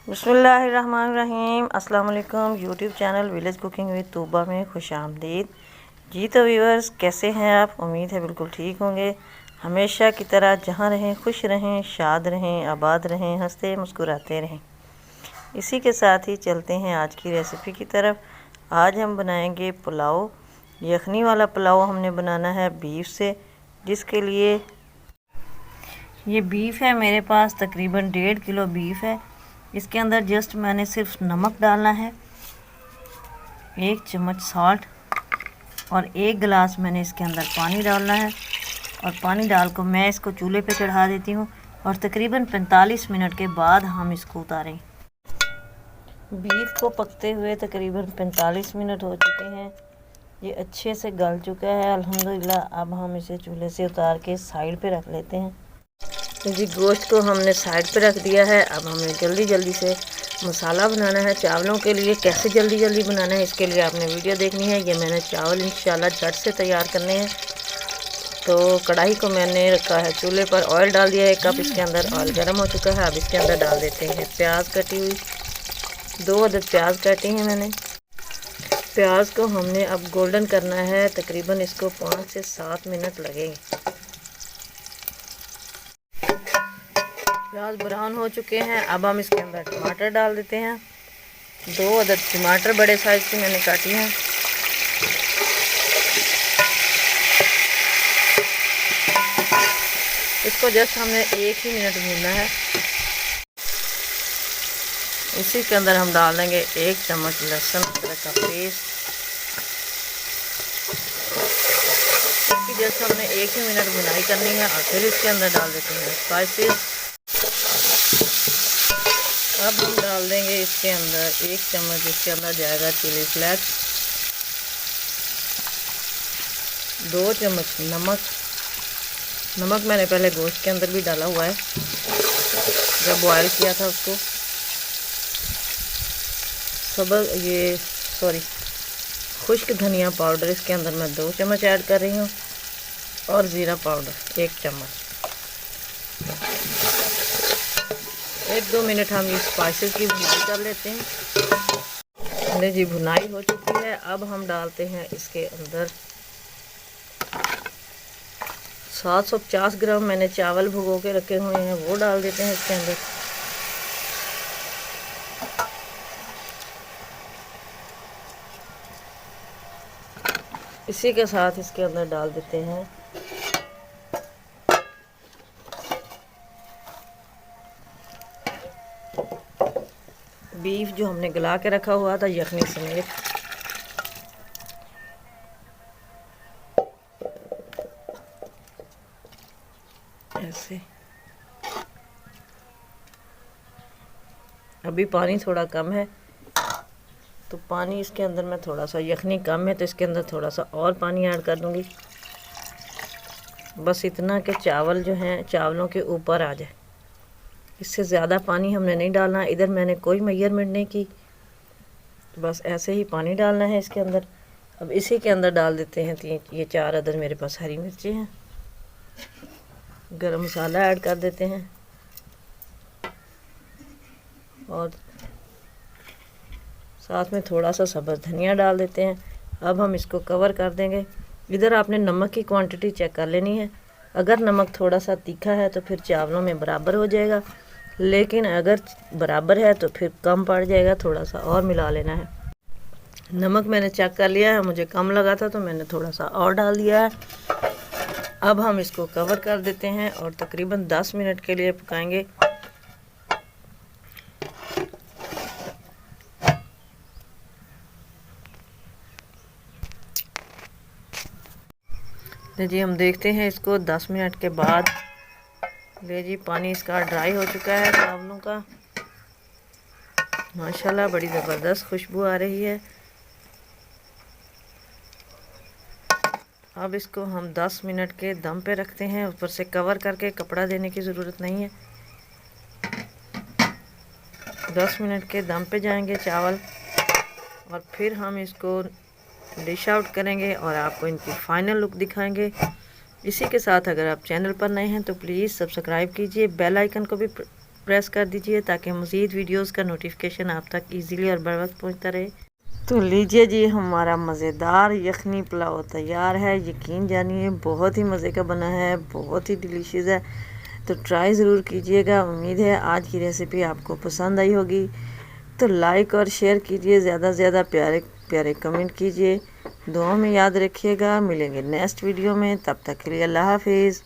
बिस्मिल्लाहिर्रहमानिर्रहीम। अस्सलाम वालेकुम। YouTube channel village cooking with Tooba में खुश आमदीद। जी तो व्यूअर्स, कैसे हैं आप? उम्मीद है बिल्कुल ठीक होंगे। हमेशा की तरह जहाँ रहें खुश रहें, शाद रहें, आबाद रहें, हंसते मुस्कुराते रहें। इसी के साथ ही चलते हैं आज की रेसिपी की तरफ। आज हम बनाएंगे पुलाव। यखनी वाला पुलाव हमने बनाना है बीफ से, जिसके लिए ये बीफ है मेरे पास, तकरीबन 1.5 किलो बीफ है। इसके अंदर जस्ट मैंने सिर्फ नमक डालना है, 1 चम्मच साल्ट और 1 गिलास मैंने इसके अंदर पानी डालना है। और पानी डाल कर मैं इसको चूल्हे पे चढ़ा देती हूँ और तकरीबन 45 मिनट के बाद हम इसको उतारें। बीफ को पकते हुए तकरीबन 45 मिनट हो चुके हैं। ये अच्छे से गल चुका है अल्हम्दुलिल्लाह। अब हम इसे चूल्हे से उतार के साइड पे रख लेते हैं। तो जी गोश्त को हमने साइड पे रख दिया है। अब हमें जल्दी जल्दी से मसाला बनाना है चावलों के लिए। कैसे जल्दी जल्दी बनाना है, इसके लिए आपने वीडियो देखनी है। ये मैंने चावल इंशाल्लाह झट से तैयार करने हैं। तो कढ़ाई को मैंने रखा है चूल्हे पर, ऑयल डाल दिया है 1 कप। इसके अंदर ऑयल गर्म हो चुका है। अब इसके अंदर डाल देते हैं प्याज कटी हुई, 2 अदद प्याज काटी हैं मैंने। प्याज को हमने अब गोल्डन करना है, तकरीबन इसको 5 से 7 मिनट लगेंगे। प्याज ब्राउन हो चुके हैं। अब हम इसके अंदर टमाटर डाल देते हैं। 2 अदद टमाटर बड़े साइज की मैंने काटी हैं। इसको जस्ट हमने 1 ही मिनट भूनना है। इसी के अंदर हम डाल देंगे 1 चम्मच लहसुन अदरक का पेस्ट। इसकी जस्ट हमने 1 ही मिनट भुनाई करनी है और फिर इसके अंदर डाल देते हैं स्पाइसेस। अब हम डाल देंगे इसके अंदर 1 चम्मच, इसके अंदर जाएगा चिली फ्लेक्स, 2 चम्मच नमक मैंने पहले गोश्त के अंदर भी डाला हुआ है जब बॉयल किया था उसको। खुश्क धनिया पाउडर इसके अंदर मैं 2 चम्मच ऐड कर रही हूँ और ज़ीरा पाउडर 1 चम्मच। 1-2 मिनट हम इस स्पाइसेस की भुनाई कर लेते हैं। अरे जी भुनाई हो चुकी है। अब हम डालते हैं इसके अंदर 750 ग्राम मैंने चावल भिगो के रखे हुए हैं, वो डाल देते हैं इसके अंदर। इसी के साथ इसके अंदर डाल देते हैं बीफ जो हमने गला के रखा हुआ था यखनी समेत। ऐसे अभी पानी थोड़ा कम है, तो पानी इसके अंदर मैं थोड़ा सा, यखनी कम है तो इसके अंदर थोड़ा सा और पानी ऐड कर दूंगी। बस इतना कि चावल जो हैं चावलों के ऊपर आ जाए, इससे ज़्यादा पानी हमने नहीं डालना। इधर मैंने कोई मेजरमेंट नहीं की, तो बस ऐसे ही पानी डालना है इसके अंदर। अब इसी के अंदर डाल देते हैं 4 अदद मेरे पास हरी मिर्ची हैं। गरम मसाला ऐड कर देते हैं और साथ में थोड़ा सा सब्ज़ धनिया डाल देते हैं। अब हम इसको कवर कर देंगे। इधर आपने नमक की क्वांटिटी चेक कर लेनी है। अगर नमक थोड़ा सा तीखा है तो फिर चावलों में बराबर हो जाएगा, लेकिन अगर बराबर है तो फिर कम पड़ जाएगा, थोड़ा सा और मिला लेना है। नमक मैंने चेक कर लिया है, मुझे कम लगा था तो मैंने थोड़ा सा और डाल दिया है। अब हम इसको कवर कर देते हैं और तकरीबन 10 मिनट के लिए पकाएंगे। ले जी हम देखते हैं इसको 10 मिनट के बाद। ले जी पानी इसका ड्राई हो चुका है चावलों का। माशाल्लाह बड़ी ज़बरदस्त खुशबू आ रही है। अब इसको हम 10 मिनट के दम पे रखते हैं, ऊपर से कवर करके, कपड़ा देने की ज़रूरत नहीं है। 10 मिनट के दम पे जाएंगे चावल और फिर हम इसको डिश आउट करेंगे और आपको इनकी फ़ाइनल लुक दिखाएंगे। इसी के साथ अगर आप चैनल पर नए हैं तो प्लीज़ सब्सक्राइब कीजिए, बेल आइकन को भी प्रेस कर दीजिए ताकि मज़ीद वीडियोस का नोटिफिकेशन आप तक इजीली और बर वक्त पहुँचता रहे। तो लीजिए जी, हमारा मज़ेदार यखनी पुलाव तैयार है। यकीन जानिए बहुत ही मज़े का बना है, बहुत ही डिलीशियस है। तो ट्राई ज़रूर कीजिएगा। उम्मीद है आज की रेसिपी आपको पसंद आई होगी। तो लाइक और शेयर कीजिए, ज़्यादा से ज़्यादा प्यारे प्यारे कमेंट कीजिए। दुआ में याद रखिएगा। मिलेंगे नेक्स्ट वीडियो में, तब तक के लिए अल्लाह हाफिज़।